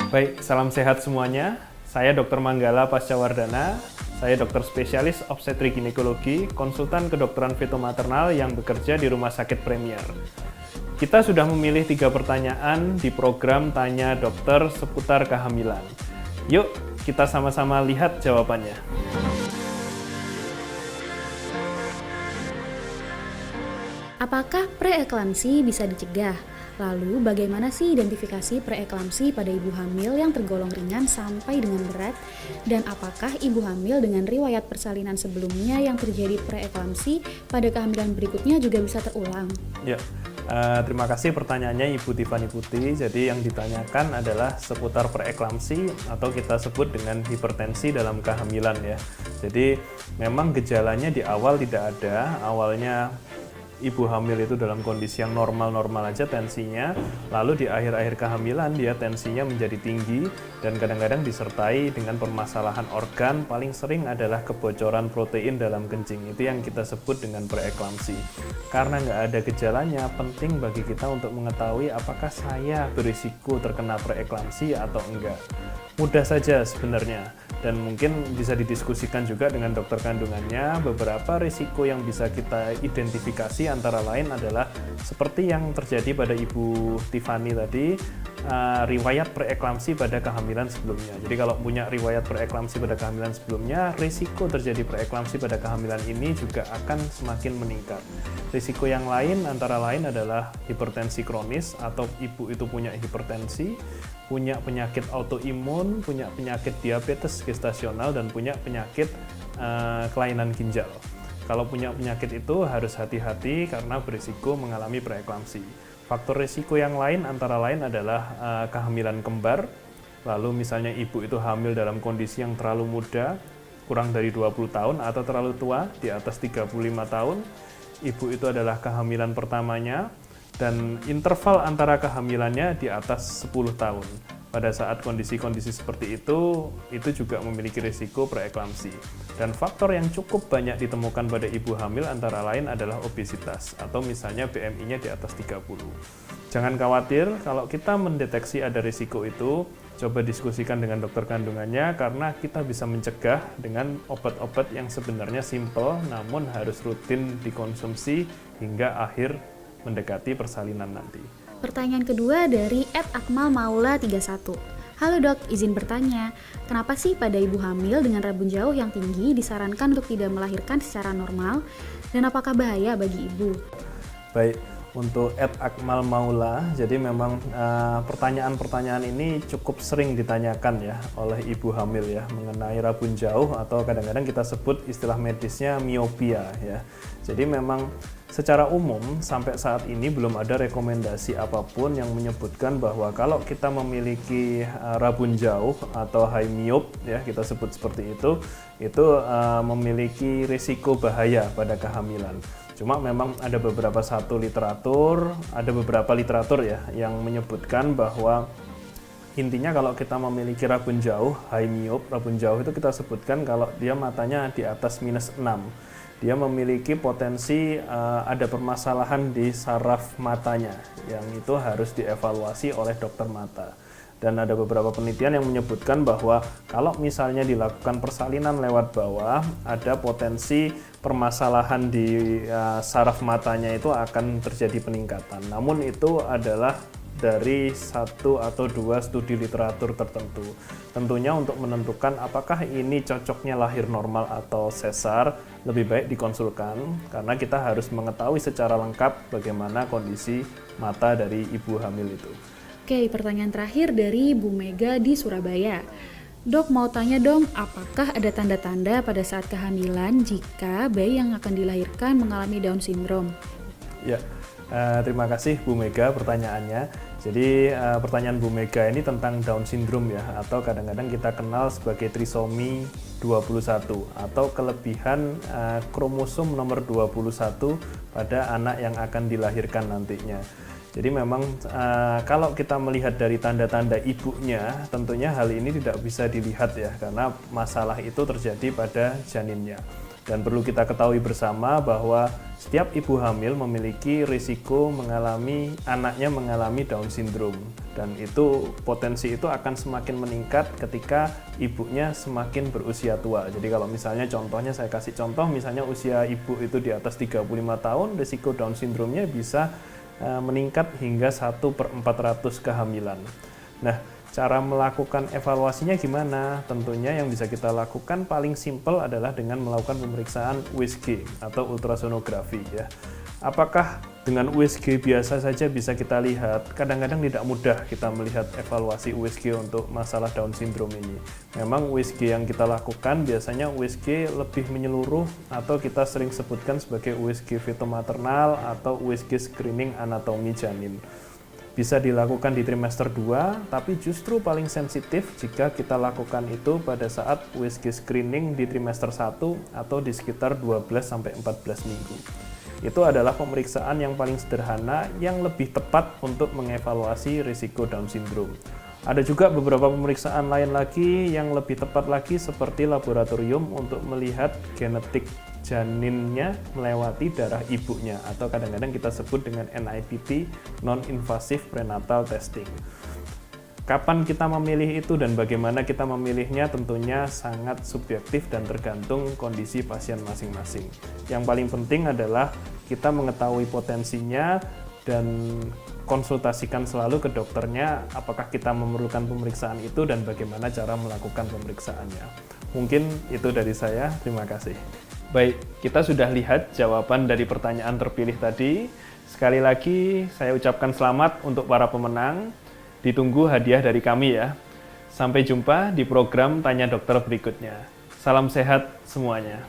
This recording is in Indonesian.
Baik, salam sehat semuanya. Saya Dr. Manggala Pascawardana. Saya dokter spesialis obstetrik ginekologi, konsultan kedokteran feto-maternal yang bekerja di Rumah Sakit Premier. Kita sudah memilih 3 pertanyaan di program Tanya Dokter seputar kehamilan. Yuk, kita sama-sama lihat jawabannya. Apakah preeklamsi bisa dicegah? Lalu, bagaimana sih identifikasi preeklamsi pada ibu hamil yang tergolong ringan sampai dengan berat? Dan apakah ibu hamil dengan riwayat persalinan sebelumnya yang terjadi preeklamsi pada kehamilan berikutnya juga bisa terulang? Ya, terima kasih pertanyaannya Ibu Tiffany Putri. Jadi yang ditanyakan adalah seputar preeklamsi atau kita sebut dengan hipertensi dalam kehamilan ya. Jadi memang gejalanya di awal tidak ada, awalnya ibu hamil itu dalam kondisi yang normal-normal aja tensinya, lalu di akhir-akhir kehamilan dia tensinya menjadi tinggi dan kadang-kadang disertai dengan permasalahan organ, paling sering adalah kebocoran protein dalam kencing. Itu yang kita sebut dengan preeklamsi. Karena nggak ada gejalanya, penting bagi kita untuk mengetahui apakah saya berisiko terkena preeklamsi atau enggak. Mudah saja sebenarnya, dan mungkin bisa didiskusikan juga dengan dokter kandungannya. Beberapa risiko yang bisa kita identifikasi antara lain adalah seperti yang terjadi pada Ibu Tiffany tadi, riwayat preeklamsi pada kehamilan sebelumnya. Jadi kalau punya riwayat preeklamsi pada kehamilan sebelumnya, risiko terjadi preeklamsi pada kehamilan ini juga akan semakin meningkat. Risiko yang lain antara lain adalah hipertensi kronis atau ibu itu punya hipertensi, punya penyakit autoimun, punya penyakit diabetes gestasional, dan punya penyakit kelainan ginjal. Kalau punya penyakit itu harus hati-hati karena berisiko mengalami preeklamsi. Faktor risiko yang lain antara lain adalah kehamilan kembar, lalu misalnya ibu itu hamil dalam kondisi yang terlalu muda, kurang dari 20 tahun, atau terlalu tua, di atas 35 tahun. Ibu itu adalah kehamilan pertamanya, dan interval antara kehamilannya di atas 10 tahun. Pada saat kondisi-kondisi seperti itu juga memiliki risiko preeklamsi. Dan faktor yang cukup banyak ditemukan pada ibu hamil antara lain adalah obesitas, atau misalnya BMI-nya di atas 30. Jangan khawatir, kalau kita mendeteksi ada risiko itu, coba diskusikan dengan dokter kandungannya, karena kita bisa mencegah dengan obat-obat yang sebenarnya simple, namun harus rutin dikonsumsi hingga akhir mendekati persalinan nanti. Pertanyaan kedua dari @akmalmaula31. Halo dok, izin bertanya, kenapa sih pada ibu hamil dengan rabun jauh yang tinggi disarankan untuk tidak melahirkan secara normal, dan apakah bahaya bagi ibu? Baik, untuk @akmalmaula, jadi memang pertanyaan-pertanyaan ini cukup sering ditanyakan ya oleh ibu hamil ya, mengenai rabun jauh atau kadang-kadang kita sebut istilah medisnya miopia ya. Jadi memang secara umum sampai saat ini belum ada rekomendasi apapun yang menyebutkan bahwa kalau kita memiliki rabun jauh atau high myop ya, kita sebut seperti itu memiliki risiko bahaya pada kehamilan. Cuma memang ada beberapa literatur ya yang menyebutkan bahwa intinya kalau kita memiliki rabun jauh, high myop, rabun jauh itu kita sebutkan kalau dia matanya di atas -6. Dia memiliki potensi ada permasalahan di saraf matanya yang itu harus dievaluasi oleh dokter mata. Dan ada beberapa penelitian yang menyebutkan bahwa kalau misalnya dilakukan persalinan lewat bawah, ada potensi permasalahan di saraf matanya itu akan terjadi peningkatan. Namun itu adalah dari 1 atau 2 studi literatur tertentu. Tentunya untuk menentukan apakah ini cocoknya lahir normal atau sesar, lebih baik dikonsulkan karena kita harus mengetahui secara lengkap bagaimana kondisi mata dari ibu hamil itu. Oke, pertanyaan terakhir dari Bu Mega di Surabaya. Dok, mau tanya dong, apakah ada tanda-tanda pada saat kehamilan jika bayi yang akan dilahirkan mengalami Down syndrome? Ya, terima kasih Bu Mega pertanyaannya. Jadi pertanyaan Bu Mega ini tentang Down syndrome ya, atau kadang-kadang kita kenal sebagai trisomi 21 atau kelebihan kromosom nomor 21 pada anak yang akan dilahirkan nantinya. Jadi memang kalau kita melihat dari tanda-tanda ibunya, tentunya hal ini tidak bisa dilihat ya, karena masalah itu terjadi pada janinnya. Dan perlu kita ketahui bersama bahwa setiap ibu hamil memiliki risiko anaknya mengalami Down syndrome, dan itu potensi itu akan semakin meningkat ketika ibunya semakin berusia tua. Jadi kalau misalnya contohnya, saya kasih contoh, misalnya usia ibu itu di atas 35 tahun, risiko Down syndrome-nya bisa meningkat hingga 1/400 kehamilan. Nah, cara melakukan evaluasinya gimana? Tentunya yang bisa kita lakukan paling simpel adalah dengan melakukan pemeriksaan USG atau ultrasonografi ya. Apakah dengan USG biasa saja bisa kita lihat? Kadang-kadang tidak mudah kita melihat evaluasi USG untuk masalah Down syndrome ini. Memang USG yang kita lakukan biasanya USG lebih menyeluruh atau kita sering sebutkan sebagai USG fetomaternal atau USG screening anatomi janin. Bisa dilakukan di trimester 2, tapi justru paling sensitif jika kita lakukan itu pada saat USG screening di trimester 1 atau di sekitar 12-14 minggu. Itu adalah pemeriksaan yang paling sederhana yang lebih tepat untuk mengevaluasi risiko Down syndrome. Ada juga beberapa pemeriksaan lain lagi yang lebih tepat lagi seperti laboratorium untuk melihat genetik janinnya melewati darah ibunya atau kadang-kadang kita sebut dengan NIPT, non-invasive prenatal testing. Kapan kita memilih itu dan bagaimana kita memilihnya tentunya sangat subjektif dan tergantung kondisi pasien masing-masing. Yang paling penting adalah kita mengetahui potensinya dan konsultasikan selalu ke dokternya apakah kita memerlukan pemeriksaan itu dan bagaimana cara melakukan pemeriksaannya. Mungkin itu dari saya, terima kasih. Baik, kita sudah lihat jawaban dari pertanyaan terpilih tadi. Sekali lagi saya ucapkan selamat untuk para pemenang. Ditunggu hadiah dari kami ya. Sampai jumpa di program Tanya Dokter berikutnya. Salam sehat semuanya.